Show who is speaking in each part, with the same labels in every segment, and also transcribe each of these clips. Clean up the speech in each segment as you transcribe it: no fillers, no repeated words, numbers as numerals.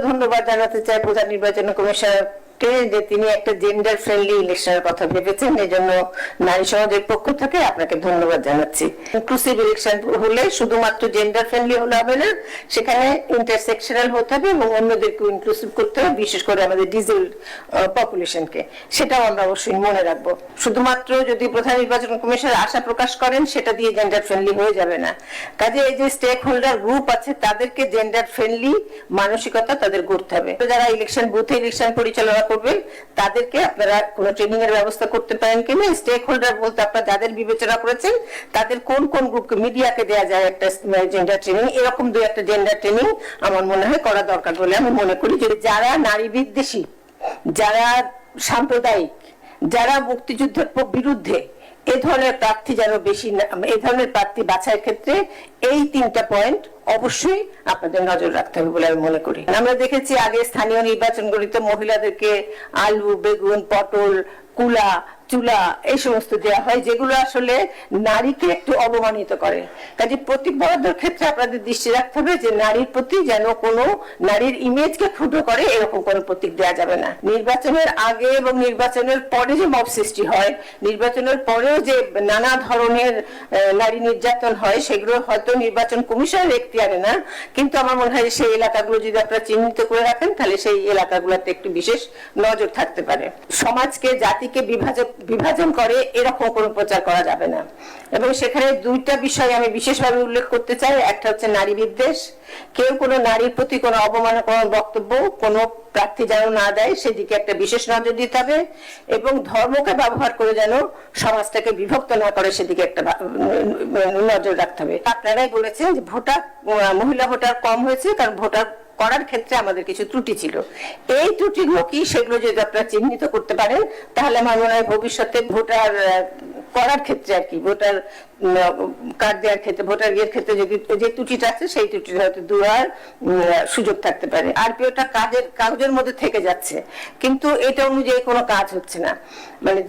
Speaker 1: ধন্যবাদ জানাতে চাই প্রধান নির্বাচন কমিশনারকে যে তিনি একটা জেন্ডার ফ্রেন্ডলি ইলেকশনের কথা ভেবেছেন, এই জন্য নারী সমাজের পক্ষ থেকে আপনাকে ধন্যবাদ জানাচ্ছি। ইনক্লুসিভ ইলেকশন হলে শুধুমাত্র জেন্ডার ফ্রেন্ডলি হলে হবে না, সেখানে ইন্টারসেকশনাল হতে হবে এবং অন্যদেরকে ইনক্লুসিভ করতে হবে, বিশেষ করে আমাদের ডিজেবলড পপুলেশনকে। সেটাও আমরা অবশ্যই মনে রাখবো। শুধুমাত্র যদি প্রধান নির্বাচন কমিশনার আশা প্রকাশ করেন সেটা দিয়ে জেন্ডার ফ্রেন্ডলি হয়ে যাবে না। কাজে এই যে স্টেক হোল্ডার গ্রুপ আছে তাদেরকে জেন্ডার ফ্রেন্ডলি মানসিকতা তাদের করতে হবে। যারা ইলেকশন বুথে ইলেকশন পরিচালনা করবেন তাদেরকে আপনারা কোনো ট্রেনিং এর ব্যবস্থা করতে পারেন কিনা। স্টেক হোল্ডার বলতে আপনারা যাদের বিবেচনা করেছেন তাদের কোন কোন গ্রুপকে মিডিয়াকে দেওয়া যায় একটা জেন্ডার ট্রেনিং, এরকম দুই একটা জেন্ডার ট্রেনিং আমার মনে হয় করা দরকার বলে আমি মনে করি। যে যারা নারী বিদ্বেষী, যারা সাম্প্রদায়িক, যারা মুক্তিযুদ্ধের বিরুদ্ধে, এই ধরনের প্রার্থী যেন বেশি, এই ধরনের প্রার্থী বাছাইয়ের ক্ষেত্রে এই তিনটা পয়েন্ট অবশ্যই আপনাদের নজর রাখতে হবে বলে আমি মনে করি। আমরা দেখেছি আগে স্থানীয় নির্বাচনগুলিতে মহিলাদেরকে আলু, বেগুন, পটল, কুলা, চুলা এই সমস্ত দেওয়া হয়, যেগুলো আসলে নারীকে একটু অপমানিত করে। কাজে প্রতীক বরাদ্দের ক্ষেত্রে আপনাদের দৃষ্টি রাখতে হবে যে নারীর প্রতি যেন কোনো নারীর ইমেজকে ক্ষুদ্র করে এরকম কোনো প্রতীক দেওয়া যাবে না। নির্বাচনের আগে এবং নির্বাচনের পরে যে মব সৃষ্টি হয়, নির্বাচনের পরেও যে নানা ধরনের নারী নির্যাতন হয়, সেগুলো হয়তো নির্বাচন কমিশনের এখতিয়ারে না, কিন্তু আমার মনে হয় সেই এলাকাগুলো যদি আপনারা চিহ্নিত করে রাখেন তাহলে সেই এলাকাগুলোতে একটু বিশেষ নজর থাকতে পারে। সমাজকে, জাতিকে বিভাজন করে এরকম কোনো প্রচার করা যাবে না। এবং সেখানে দুইটা বিষয় আমি বিশেষভাবে উল্লেখ করতে চাই। একটা হচ্ছে নারী বিদ্বেষ। কেউ কোনো নারীর প্রতি কোনো অবমাননাকর বক্তব্য কোনো প্রার্থী যেন না দেয় সেদিকে একটা বিশেষ নজর দিতে হবে, এবং ধর্মকে ব্যবহার করে যেন সমাজটাকে বিভক্ত না করে সেদিকে একটা নজর রাখতে হবে। আপনারাই বলেছেন যে মহিলা ভোটার কম হয়েছে কারণ ভোটার করার ক্ষেত্রে আমাদের কিছু ত্রুটি ছিল। এই ত্রুটিগুলো কি, সেগুলো যদি আপনারা চিহ্নিত করতে পারেন তাহলে আমার মনে হয় ভবিষ্যতে ভোটার করার ক্ষেত্রে আর কি, ভোটার কার্ড দেওয়ার ক্ষেত্রে, ভোটার ইয়ের ক্ষেত্রে যদি যে ত্রুটিটা আছে সেই ত্রুটিটা হয়তো দূর হওয়ার সুযোগ থাকতে পারে। আরপিওটা কাগজের মধ্যে থেকে যাচ্ছে কিন্তু এটা অনুযায়ী কোনো কাজ হচ্ছে না। মানে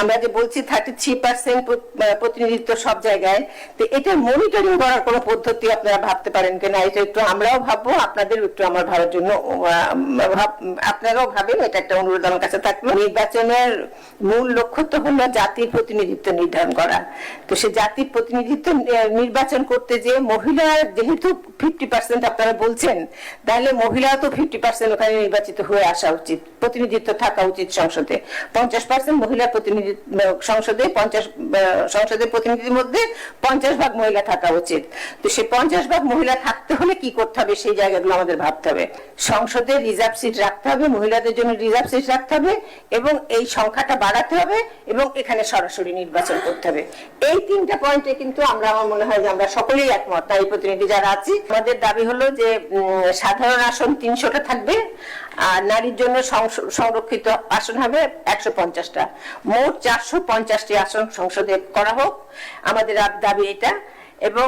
Speaker 1: আমরা যে বলছি 33% প্রতিনিধিত্ব সব জায়গায়, তো এটা মনিটরিং করার কোনো পদ্ধতি আপনারা ভাবতে পারেন কিনা, এটা একটু আমরাও ভাববো, আপনাদের একটু আমার ভাবার জন্য আপনারাও ভাবেন। এটা একটা অনুরোধ আমার কাছে থাকলো। নির্বাচনের মূল লক্ষ্য তো হলো জাতির প্রতিনিধিত্ব নির্ধারণ করা। তো সে জাতির প্রতিনিধিত্ব নির্বাচন করতে যে মহিলা যেহেতু 50% আপনারা বলছেন, তাহলে মহিলা তো 50% ওখানে নির্বাচিত হয়ে আসা উচিত, প্রতিনিধিত্ব থাকা উচিত সংসদে। 50% মহিলা প্রতিনিধিত্ব সংসদে, সংসদের প্রতিনিধির মধ্যে 50% মহিলা থাকা উচিত। তো সে 50% মহিলা থাকতে হলে কি করতে হবে সেই জায়গাগুলো আমাদের ভাবতে হবে। সংসদে রিজার্ভ সিট রাখতে হবে, মহিলাদের জন্য রিজার্ভ সিট রাখতে হবে, এবং এই সংখ্যাটা বাড়াতে হবে, এবং এখানে সরাসরি নির্বাচন করতে হবে। এই তিনটা পয়েন্টে কিন্তু আমার মনে হয় যে আমরা সকলেই একমত, নারী প্রতিনিধি যারা আছি। আমাদের দাবি হলো যে সাধারণ আসন 300টা থাকবে, আর নারীর জন্য সংরক্ষিত আসন হবে 150টা, মোট 450টি আসন সংসদে করা হোক, আমাদের দাবি এটা। এবং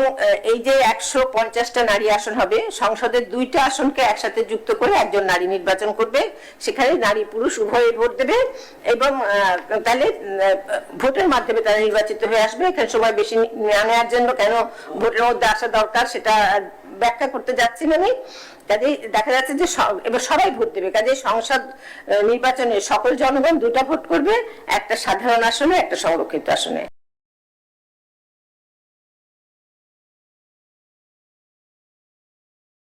Speaker 1: এই যে 150টা নারী আসন হবে, সংসদের 2টা আসনকে একসাথে যুক্ত করে একজন নারী নির্বাচন করবে, সেখানে নারী পুরুষ উভয়ে ভোট দেবে, এবং তাহলে ভোটের মাধ্যমে তারা নির্বাচিত হয়ে আসবে। এখানে সময় বেশি না নেওয়ার জন্য কেন ভোটের মধ্যে আসা দরকার সেটা ব্যাখ্যা করতে যাচ্ছি না আমি। কাজেই দেখা যাচ্ছে যে এবার সবাই ভোট দেবে, কাজেই সংসদ নির্বাচনে সকল জনগণ 2টা ভোট করবে, একটা সাধারণ আসনে, একটা সংরক্ষিত আসনে।